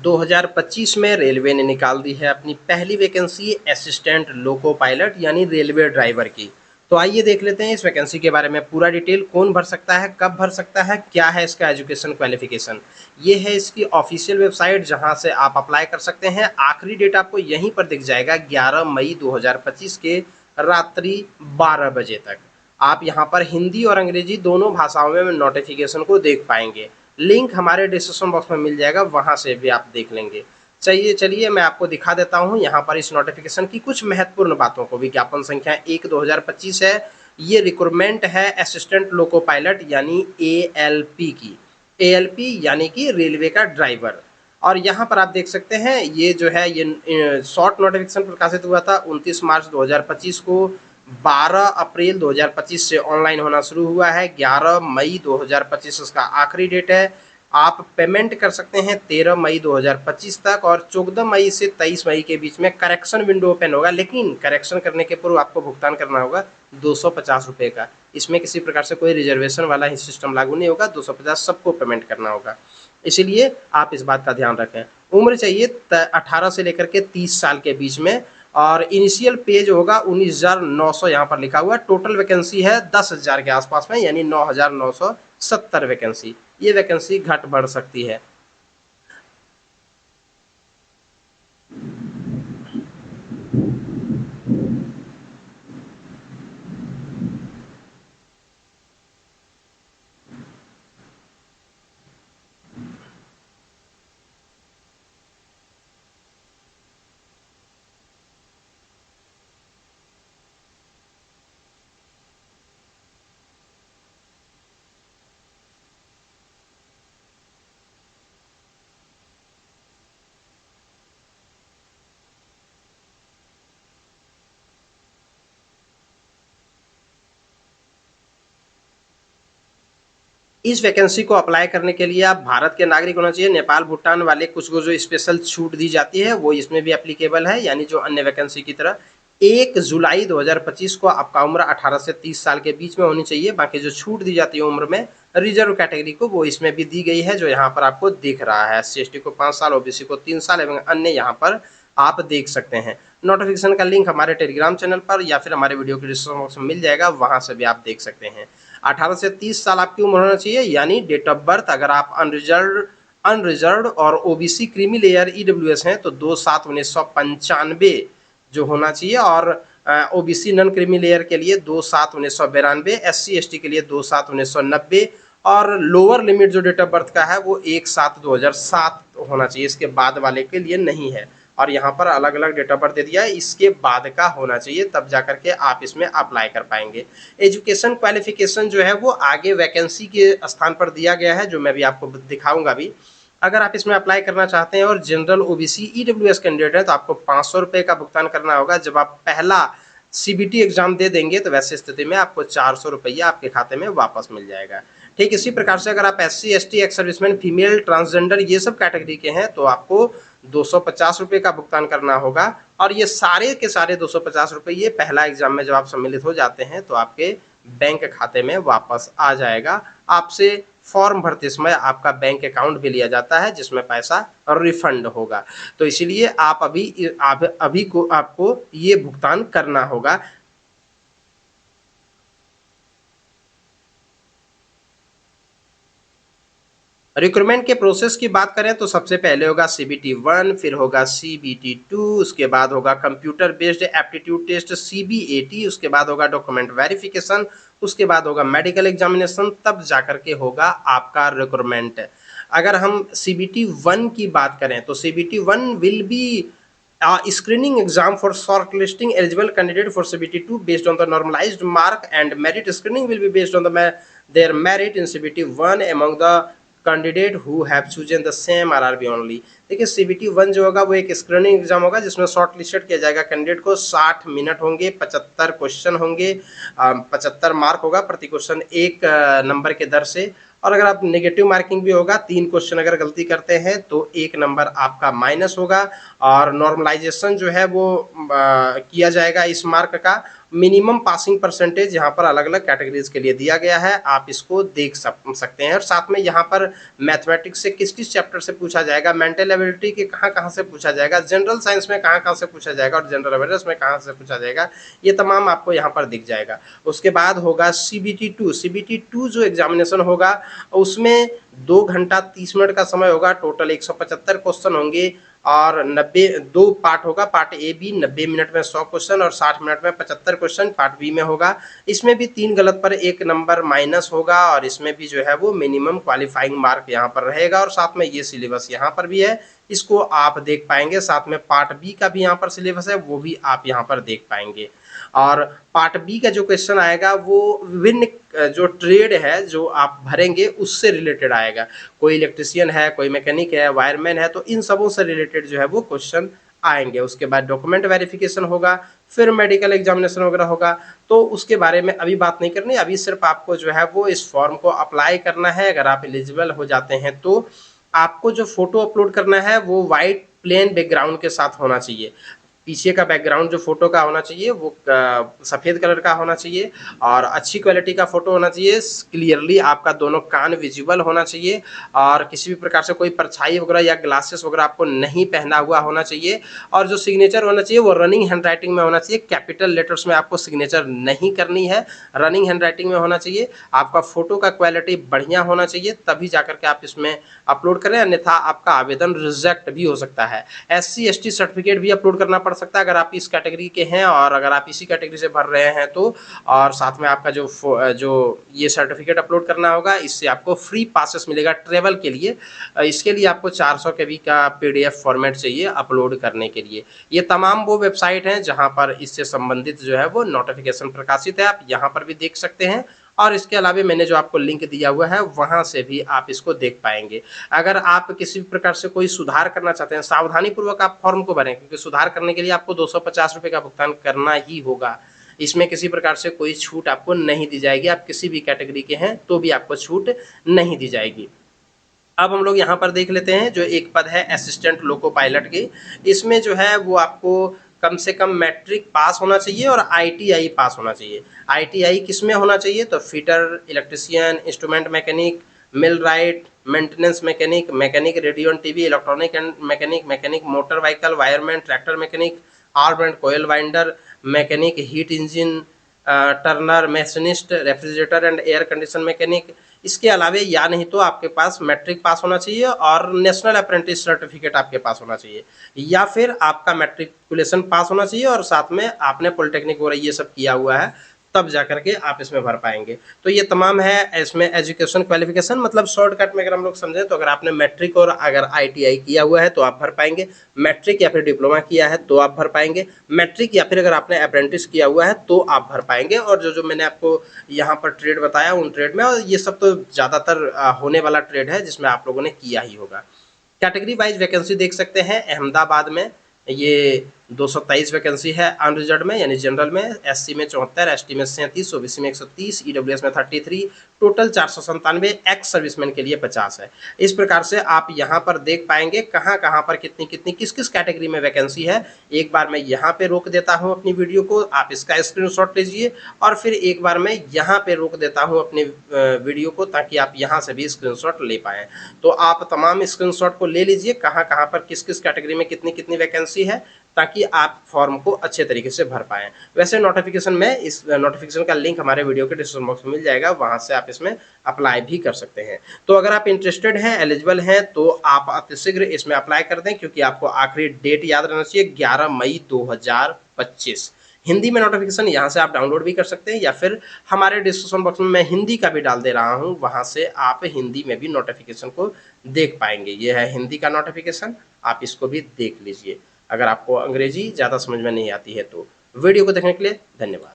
2025 में रेलवे ने निकाल दी है अपनी पहली वैकेंसी असिस्टेंट लोको पायलट यानी रेलवे ड्राइवर की। तो आइए देख लेते हैं इस वैकेंसी के बारे में पूरा डिटेल। कौन भर सकता है, कब भर सकता है, क्या है इसका एजुकेशन क्वालिफिकेशन। ये है इसकी ऑफिशियल वेबसाइट जहां से आप अप्लाई कर सकते हैं। आखिरी डेट आपको यहीं पर दिख जाएगा 11 मई 2025 के रात्रि 12 बजे तक। आप यहाँ पर हिंदी और अंग्रेजी दोनों भाषाओं में नोटिफिकेशन को देख पाएंगे। लिंक हमारे डिस्क्रिप्शन बॉक्स में मिल जाएगा, वहां से भी आप देख लेंगे। चलिए चलिए मैं आपको दिखा देता हूं यहाँ पर इस नोटिफिकेशन की कुछ महत्वपूर्ण बातों को। विज्ञापन संख्या 1/2025 है। ये रिक्रूटमेंट है असिस्टेंट लोको पायलट यानी ALP की। ALP यानी कि रेलवे का ड्राइवर। और यहाँ पर आप देख सकते हैं ये जो है ये शॉर्ट नोटिफिकेशन प्रकाशित हुआ था 29 मार्च 2025 को। 12 अप्रैल 2025 से ऑनलाइन होना शुरू हुआ है। 11 मई 2025 उसका आखिरी डेट है। आप पेमेंट कर सकते हैं 13 मई 2025 तक, और 14 मई से 23 मई के बीच में करेक्शन विंडो ओपन होगा। लेकिन करेक्शन करने के पूर्व आपको भुगतान करना होगा 250 रुपये का। इसमें किसी प्रकार से कोई रिजर्वेशन वाला ही सिस्टम लागू नहीं होगा। 250 सबको पेमेंट करना होगा, इसीलिए आप इस बात का ध्यान रखें। उम्र चाहिए 18 से लेकर के 30 साल के बीच में, और इनिशियल पे जो होगा 19,900 यहाँ पर लिखा हुआ है। टोटल वैकेंसी है 10,000 के आसपास में, यानी 9,970 वैकेंसी। ये वैकेंसी घट बढ़ सकती है। इस वैकेंसी को अप्लाई करने के लिए आप भारत के नागरिक होना चाहिए। नेपाल भूटान वाले कुछ को जो स्पेशल छूट दी जाती है वो इसमें भी एप्लीकेबल है, यानी जो अन्य वैकेंसी की तरह। 1 जुलाई 2025 को आपका उम्र 18 से 30 साल के बीच में होनी चाहिए। बाकी जो छूट दी जाती है उम्र में रिजर्व कैटेगरी को, वो इसमें भी दी गई है, जो यहाँ पर आपको दिख रहा है। SC/ST को 5 साल, OBC को 3 साल एवं अन्य यहाँ पर आप देख सकते हैं। नोटिफिकेशन का लिंक हमारे टेलीग्राम चैनल पर या फिर हमारे वीडियो के डिस्क्रिप्शन बॉक्स में मिल जाएगा, वहां से भी आप देख सकते हैं। 18 से 30 साल आपकी उम्र होना चाहिए, यानी डेट ऑफ बर्थ। अगर आप अनरिजर्व और OBC क्रीमी लेयर EWS हैं तो 2/7/1995 जो होना चाहिए, और OBC नॉन क्रीमी लेयर के लिए 2/7/1992, SC/ST के लिए 2/7/1990, और लोअर लिमिट जो डेट ऑफ बर्थ का है वो 1/7/2007 होना चाहिए। इसके बाद वाले के लिए नहीं है, और यहाँ पर अलग अलग डेट ऑफ बर्थ दे दिया है, इसके बाद का होना चाहिए, तब जाकर के आप इसमें अप्लाई कर पाएंगे। एजुकेशन क्वालिफिकेशन जो है वो आगे वैकेंसी के स्थान पर दिया गया है, जो मैं भी आपको दिखाऊंगा भी। अगर आप इसमें अप्लाई करना चाहते हैं और जनरल OBC EWS कैंडिडेट है तो आपको 500 रुपये का भुगतान करना होगा। जब आप पहला CBT एग्जाम दे देंगे तो वैसे स्थिति में आपको 400 रुपया आपके खाते में वापस मिल जाएगा। ठीक इसी प्रकार से अगर आप SC/ST, ex serviceman, female, transgender ये सब कैटेगरी के हैं तो आपको 250 रुपये का भुगतान करना होगा। और ये सारे के सारे 250 रुपये ये पहला एग्जाम में जब आप सम्मिलित हो जाते हैं तो आपके बैंक खाते में वापस आ जाएगा। आपसे फॉर्म भरते समय आपका बैंक अकाउंट भी लिया जाता है, जिसमें पैसा रिफंड होगा। तो इसीलिए आप अभी को आपको ये भुगतान करना होगा। रिक्रूटमेंट के प्रोसेस की बात करें तो सबसे पहले होगा CBT 1, फिर होगा CBT 2, उसके बाद होगा computer based aptitude test CBAT, उसके बाद होगा डॉक्यूमेंट वेरिफिकेशन, उसके बाद होगा मेडिकल एग्जामिनेशन, तब जाकर के होगा आपका रिक्रूटमेंट। अगर हम CBT 1 की बात करें तो CBT 1 will be screening exam for shortlisting eligible candidate for CBT 2 based on the normalized mark, and merit screening will be based on their merit in CBT 1 among the candidate who have chosen the same RRB only. देखिए CBT 1 जो होगा वो एक screening exam होगा जिसमें short listed किया जाएगा candidate को। 60 मिनट होंगे, 75 क्वेश्चन होंगे, 75 मार्क होगा प्रति क्वेश्चन 1 नंबर के दर से। और अगर आप नेगेटिव मार्किंग भी होगा, 3 क्वेश्चन अगर गलती करते हैं तो 1 नंबर आपका माइनस होगा। और नॉर्मलाइजेशन जो है वो किया जाएगा इस मार्क का। मिनिमम पासिंग परसेंटेज यहाँ पर अलग अलग कैटेगरीज के लिए दिया गया है, आप इसको देख सकते हैं। और साथ में यहाँ पर मैथमेटिक्स से किस किस चैप्टर से पूछा जाएगा, मेंटल एबिलिटी के कहाँ कहाँ से पूछा जाएगा, जनरल साइंस में कहाँ कहाँ से पूछा जाएगा और जनरल अवेयरनेस में कहाँ से पूछा जाएगा, ये तमाम आपको यहाँ पर दिख जाएगा। उसके बाद होगा CBT2 जो एग्जामिनेशन होगा उसमें 2 घंटा 30 मिनट का समय होगा, टोटल 175 क्वेश्चन होंगे और 2 पार्ट होगा। पार्ट ए बी 90 मिनट में 100 क्वेश्चन और 60 मिनट में 75 क्वेश्चन पार्ट बी में होगा। इसमें भी 3 गलत पर 1 नंबर माइनस होगा और इसमें भी जो है वो मिनिमम क्वालिफाइंग मार्क यहाँ पर रहेगा। और साथ में ये सिलेबस यहाँ पर भी है, इसको आप देख पाएंगे। साथ में पार्ट बी का भी यहाँ पर सिलेबस है, वो भी आप यहाँ पर देख पाएंगे। और पार्ट बी का जो क्वेश्चन आएगा वो विभिन्न जो ट्रेड है जो आप भरेंगे उससे रिलेटेड आएगा। कोई इलेक्ट्रिशियन है, कोई मैकेनिक है, वायरमैन है, तो इन सबों से रिलेटेड जो है वो क्वेश्चन आएंगे। उसके बाद डॉक्यूमेंट वेरिफिकेशन होगा, फिर मेडिकल एग्जामिनेशन वगैरह होगा। तो उसके बारे में अभी बात नहीं करनी, अभी सिर्फ आपको जो है वो इस फॉर्म को अप्लाई करना है। अगर आप एलिजिबल हो जाते हैं तो आपको जो फोटो अपलोड करना है वो वाइट प्लेन बैकग्राउंड के साथ होना चाहिए। पीछे का बैकग्राउंड जो फोटो का होना चाहिए वो सफ़ेद कलर का होना चाहिए और अच्छी क्वालिटी का फोटो होना चाहिए। क्लियरली आपका दोनों कान विजिबल होना चाहिए और किसी भी प्रकार से कोई परछाई वगैरह या ग्लासेस वगैरह आपको नहीं पहना हुआ होना चाहिए। और जो सिग्नेचर होना चाहिए वो रनिंग हैंडराइटिंग में होना चाहिए, कैपिटल लेटर्स में आपको सिग्नेचर नहीं करनी है, रनिंग हैंडराइटिंग में होना चाहिए। आपका फोटो का क्वालिटी बढ़िया होना चाहिए, तभी जाकर के आप इसमें अपलोड करें, अन्यथा आपका आवेदन रिजेक्ट भी हो सकता है। SC ST सर्टिफिकेट भी अपलोड करना पड़ सकता है अगर आप इस कैटेगरी के हैं और अगर आप इसी कैटेगरी से भर रहे हैं तो। और साथ में आपका जो ये सर्टिफिकेट अपलोड करना होगा, इससे आपको फ्री पासेस मिलेगा ट्रेवल के लिए। इसके लिए आपको 400 KB का PDF फॉर्मेट चाहिए अपलोड करने के लिए। ये तमाम वो वेबसाइट हैं जहां पर इससे संबंधित जो है वो नोटिफिकेशन प्रकाशित है, आप यहाँ पर भी देख सकते हैं। और इसके अलावा मैंने जो आपको लिंक दिया हुआ है वहां से भी आप इसको देख पाएंगे। अगर आप किसी भी प्रकार से कोई सुधार करना चाहते हैं, सावधानी पूर्वक आप फॉर्म को भरें, क्योंकि सुधार करने के लिए आपको 250 रुपये का भुगतान करना ही होगा। इसमें किसी प्रकार से कोई छूट आपको नहीं दी जाएगी, आप किसी भी कैटेगरी के हैं तो भी आपको छूट नहीं दी जाएगी। अब हम लोग यहाँ पर देख लेते हैं जो एक पद है असिस्टेंट लोको पायलट की। इसमें जो है वो आपको कम से कम मैट्रिक पास होना चाहिए और ITI पास होना चाहिए। ITI किस में होना चाहिए तो fitter, electrician, instrument mechanic, millwright, maintenance mechanic, mechanic radio and TV, electronic and mechanic, mechanic motor vehicle, wireman, tractor mechanic, arm and coil winder, mechanic heat engine turner, machinist, refrigerator and air condition mechanic. इसके अलावा या नहीं तो आपके पास matric pass होना चाहिए और national apprentice certificate आपके पास होना चाहिए, या फिर आपका मैट्रिकुलेशन पास होना चाहिए और साथ में आपने पॉलिटेक्निक वगैरह ये सब किया हुआ है, तब जाकर के आप इसमें भर पाएंगे। तो ये तमाम है इसमें एजुकेशन क्वालिफिकेशन, मतलब शॉर्टकट में अगर हम लोग समझें तो अगर आपने मैट्रिक और अगर ITI किया हुआ है तो आप भर पाएंगे, मैट्रिक या फिर डिप्लोमा किया है तो आप भर पाएंगे, मैट्रिक या फिर अगर आपने अप्रेंटिस किया हुआ है तो आप भर पाएंगे। और जो जो मैंने आपको यहाँ पर ट्रेड बताया उन ट्रेड में, और ये सब तो ज़्यादातर होने वाला ट्रेड है जिसमें आप लोगों ने किया ही होगा। कैटेगरी वाइज वैकेंसी देख सकते हैं, अहमदाबाद में ये 223 वैकेंसी है अनरिजर्व में यानी जनरल में, SC में 74, ST में 37, OBC में 130, EWS में 33, टोटल 497, एक्स सर्विसमैन के लिए 50 है। इस प्रकार से आप यहाँ पर देख पाएंगे कहाँ कहाँ पर कितनी कितनी किस किस कैटेगरी में वैकेंसी है। एक बार मैं यहाँ पे रोक देता हूँ अपनी वीडियो को, आप इसका स्क्रीनशॉट लीजिए और फिर एक बार मैं यहाँ पे रोक देता हूँ अपनी वीडियो को, ताकि आप यहाँ से भी स्क्रीनशॉट ले पाएँ। तो आप तमाम स्क्रीनशॉट को ले लीजिए कहाँ कहाँ पर किस किस कैटेगरी में कितनी कितनी वैकेंसी है, ताकि आप फॉर्म को अच्छे तरीके से भर पाएँ। वैसे नोटिफिकेशन में इस नोटिफिकेशन का लिंक हमारे वीडियो के डिस्क्रिप्शन बॉक्स में मिल जाएगा, वहाँ से आप इसमें अप्लाई भी कर सकते हैं। तो अगर आप इंटरेस्टेड हैं, एलिजिबल हैं, तो आप अतिशीघ्र इसमें अप्लाई कर दें, क्योंकि आपको आखिरी डेट याद रहना चाहिए 11 मई 2025। हिंदी में नोटिफिकेशन यहाँ से आप डाउनलोड भी कर सकते हैं, या फिर हमारे डिस्क्रिप्शन बॉक्स में मैं हिंदी का भी डाल दे रहा हूँ, वहाँ से आप हिंदी में भी नोटिफिकेशन को देख पाएंगे। ये है हिंदी का नोटिफिकेशन, आप इसको भी देख लीजिए। अगर आपको अंग्रेजी ज़्यादा समझ में नहीं आती है तो। वीडियो को देखने के लिए धन्यवाद।